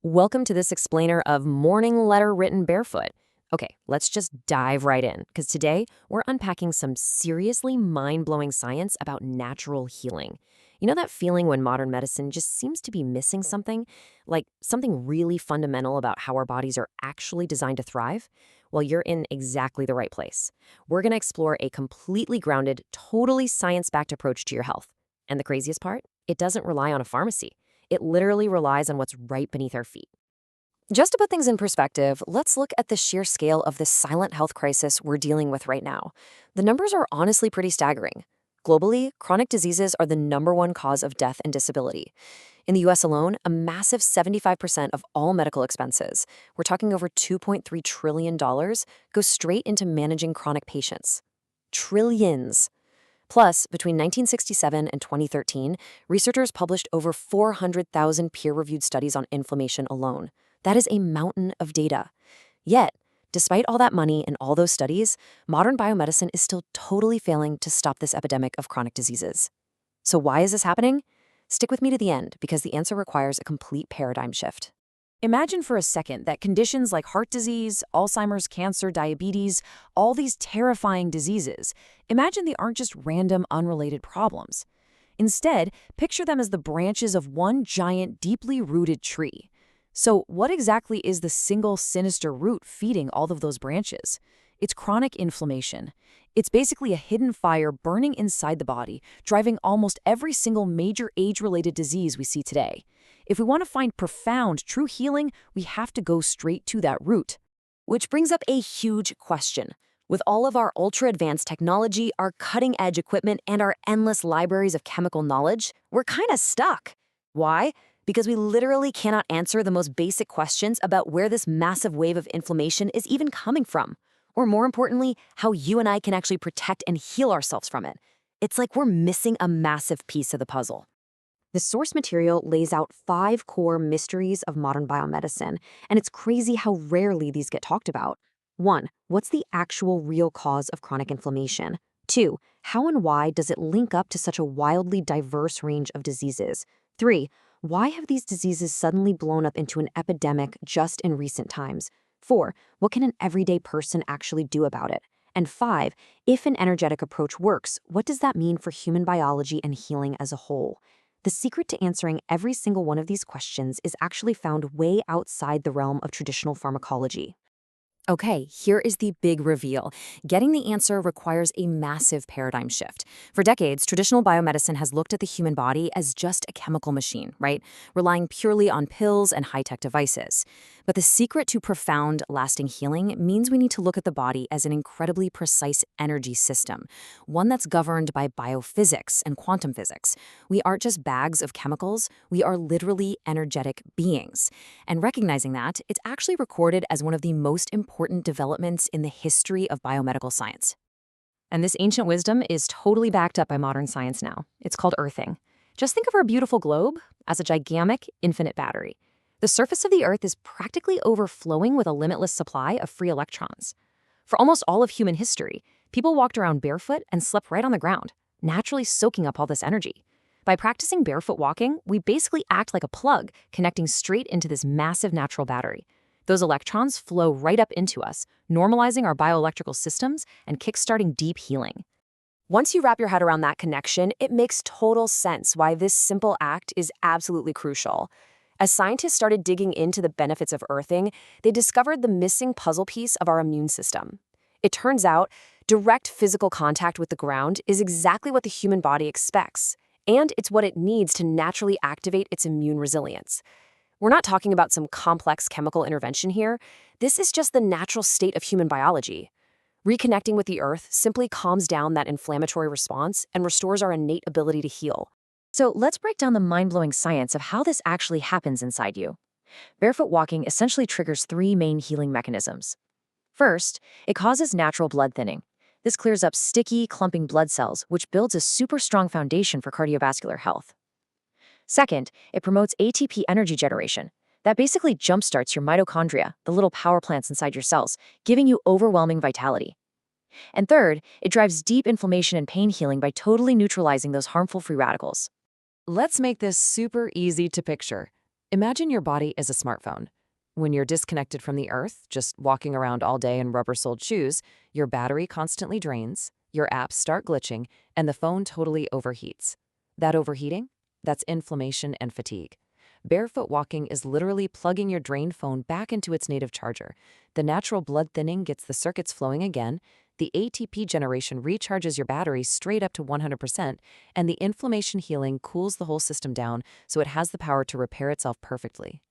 Welcome to this explainer of Morning Letter Written Barefoot. Okay, let's just dive right in, because today we're unpacking some seriously mind-blowing science about natural healing. You know that feeling when modern medicine just seems to be missing something? Like something really fundamental about how our bodies are actually designed to thrive? Well, you're in exactly the right place. We're going to explore a completely grounded, totally science-backed approach to your health. And the craziest part? It doesn't rely on a pharmacy. It literally relies on what's right beneath our feet. Just to put things in perspective, let's look at the sheer scale of this silent health crisis we're dealing with right now. The numbers are honestly pretty staggering. Globally, chronic diseases are the #1 cause of death and disability. In the US alone, a massive 75% of all medical expenses, we're talking over $2.3 trillion, go straight into managing chronic patients. Trillions. Plus, between 1967 and 2013, researchers published over 400,000 peer-reviewed studies on inflammation alone. That is a mountain of data. Yet, despite all that money and all those studies, modern biomedicine is still totally failing to stop this epidemic of chronic diseases. So why is this happening? Stick with me to the end, because the answer requires a complete paradigm shift. Imagine for a second that conditions like heart disease, Alzheimer's, cancer, diabetes, all these terrifying diseases, imagine they aren't just random, unrelated problems. Instead, picture them as the branches of one giant, deeply rooted tree. So what exactly is the single sinister root feeding all of those branches? It's chronic inflammation. It's basically a hidden fire burning inside the body, driving almost every single major age-related disease we see today. If we want to find profound, true healing, we have to go straight to that root. Which brings up a huge question. With all of our ultra-advanced technology, our cutting-edge equipment, and our endless libraries of chemical knowledge, we're kind of stuck. Why? Because we literally cannot answer the most basic questions about where this massive wave of inflammation is even coming from. Or more importantly, how you and I can actually protect and heal ourselves from it. It's like we're missing a massive piece of the puzzle. The source material lays out 5 core mysteries of modern biomedicine, and it's crazy how rarely these get talked about. 1. What's the actual real cause of chronic inflammation? 2. How and why does it link up to such a wildly diverse range of diseases? 3. Why have these diseases suddenly blown up into an epidemic just in recent times? 4. What can an everyday person actually do about it? And 5. If an energetic approach works, what does that mean for human biology and healing as a whole? The secret to answering every single one of these questions is actually found way outside the realm of traditional pharmacology. Okay, here is the big reveal. Getting the answer requires a massive paradigm shift. For decades, traditional biomedicine has looked at the human body as just a chemical machine, right? Relying purely on pills and high-tech devices. But the secret to profound, lasting healing means we need to look at the body as an incredibly precise energy system, one that's governed by biophysics and quantum physics. We aren't just bags of chemicals, we are literally energetic beings. And recognizing that, it's actually recorded as one of the most important developments in the history of biomedical science. And this ancient wisdom is totally backed up by modern science now. It's called earthing. Just think of our beautiful globe as a gigantic, infinite battery. The surface of the Earth is practically overflowing with a limitless supply of free electrons. For almost all of human history, people walked around barefoot and slept right on the ground, naturally soaking up all this energy. By practicing barefoot walking, we basically act like a plug, connecting straight into this massive natural battery. Those electrons flow right up into us, normalizing our bioelectrical systems and kickstarting deep healing. Once you wrap your head around that connection, it makes total sense why this simple act is absolutely crucial. As scientists started digging into the benefits of earthing, they discovered the missing puzzle piece of our immune system. It turns out, direct physical contact with the ground is exactly what the human body expects, and it's what it needs to naturally activate its immune resilience. We're not talking about some complex chemical intervention here. This is just the natural state of human biology. Reconnecting with the earth simply calms down that inflammatory response and restores our innate ability to heal. So let's break down the mind-blowing science of how this actually happens inside you. Barefoot walking essentially triggers 3 main healing mechanisms. First, it causes natural blood thinning. This clears up sticky, clumping blood cells, which builds a super strong foundation for cardiovascular health. Second, it promotes ATP energy generation. That basically jumpstarts your mitochondria, the little power plants inside your cells, giving you overwhelming vitality. And third, it drives deep inflammation and pain healing by totally neutralizing those harmful free radicals. Let's make this super easy to picture. Imagine your body as a smartphone. When you're disconnected from the earth, just walking around all day in rubber-soled shoes, your battery constantly drains, your apps start glitching, and the phone totally overheats. That overheating? That's inflammation and fatigue. Barefoot walking is literally plugging your drained phone back into its native charger. The natural blood thinning gets the circuits flowing again, the ATP generation recharges your battery straight up to 100%, and the inflammation healing cools the whole system down so it has the power to repair itself perfectly.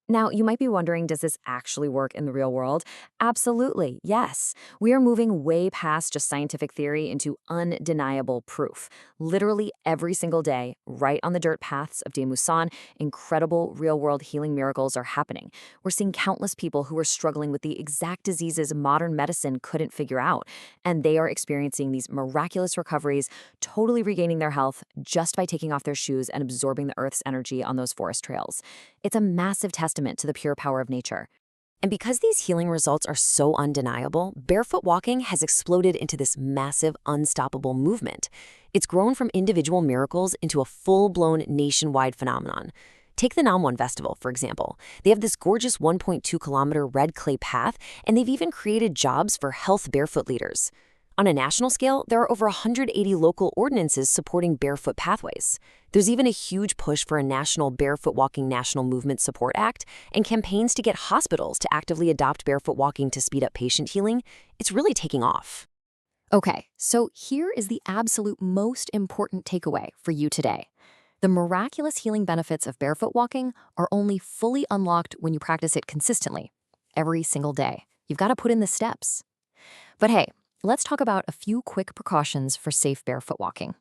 Now, you might be wondering, does this actually work in the real world? Absolutely, yes. We are moving way past just scientific theory into undeniable proof. Literally every single day, right on the dirt paths of Musan, incredible real-world healing miracles are happening. We're seeing countless people who are struggling with the exact diseases modern medicine couldn't figure out, and they are experiencing these miraculous recoveries, totally regaining their health just by taking off their shoes and absorbing the Earth's energy on those forest trails. It's a massive testament to the pure power of nature. And because these healing results are so undeniable, barefoot walking has exploded into this massive, unstoppable movement. It's grown from individual miracles into a full-blown nationwide phenomenon. Take the Namwan Festival, for example. They have this gorgeous 1.2-kilometer red clay path, and they've even created jobs for health barefoot leaders. On a national scale, there are over 180 local ordinances supporting barefoot pathways. There's even a huge push for a national Barefoot Walking National Movement Support Act and campaigns to get hospitals to actively adopt barefoot walking to speed up patient healing. It's really taking off. Okay, so here is the absolute most important takeaway for you today. The miraculous healing benefits of barefoot walking are only fully unlocked when you practice it consistently, every single day. You've got to put in the steps. But hey, let's talk about a few quick precautions for safe barefoot walking.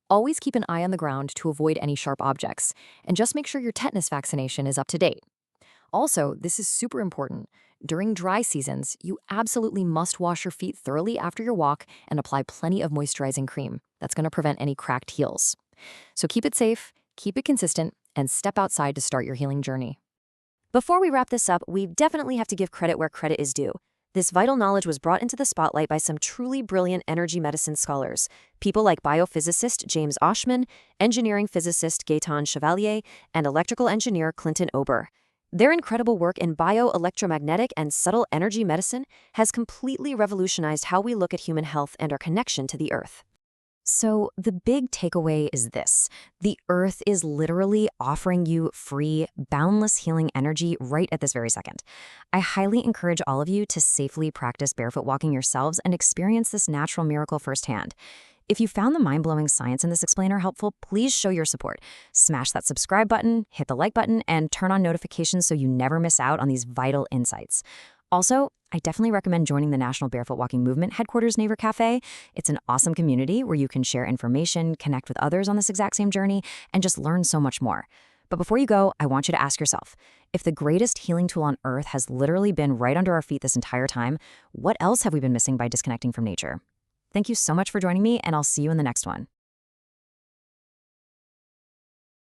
Always keep an eye on the ground to avoid any sharp objects, and just make sure your tetanus vaccination is up to date. Also, this is super important. During dry seasons, you absolutely must wash your feet thoroughly after your walk and apply plenty of moisturizing cream. That's going to prevent any cracked heels. So keep it safe, keep it consistent, and step outside to start your healing journey. Before we wrap this up, we definitely have to give credit where credit is due. This vital knowledge was brought into the spotlight by some truly brilliant energy medicine scholars, people like biophysicist James Oshman, engineering physicist Gaetan Chevalier, and electrical engineer Clinton Ober. Their incredible work in bioelectromagnetic and subtle energy medicine has completely revolutionized how we look at human health and our connection to the Earth. So the big takeaway is this: the Earth is literally offering you free, boundless healing energy right at this very second. I highly encourage all of you to safely practice barefoot walking yourselves and experience this natural miracle firsthand. If you found the mind-blowing science in this explainer helpful, please show your support. Smash that subscribe button, hit the like button, and turn on notifications so you never miss out on these vital insights. Also, I definitely recommend joining the National Barefoot Walking Movement Headquarters Neighbor Cafe. It's an awesome community where you can share information, connect with others on this exact same journey, and just learn so much more. But before you go, I want you to ask yourself, if the greatest healing tool on Earth has literally been right under our feet this entire time, what else have we been missing by disconnecting from nature? Thank you so much for joining me, and I'll see you in the next one.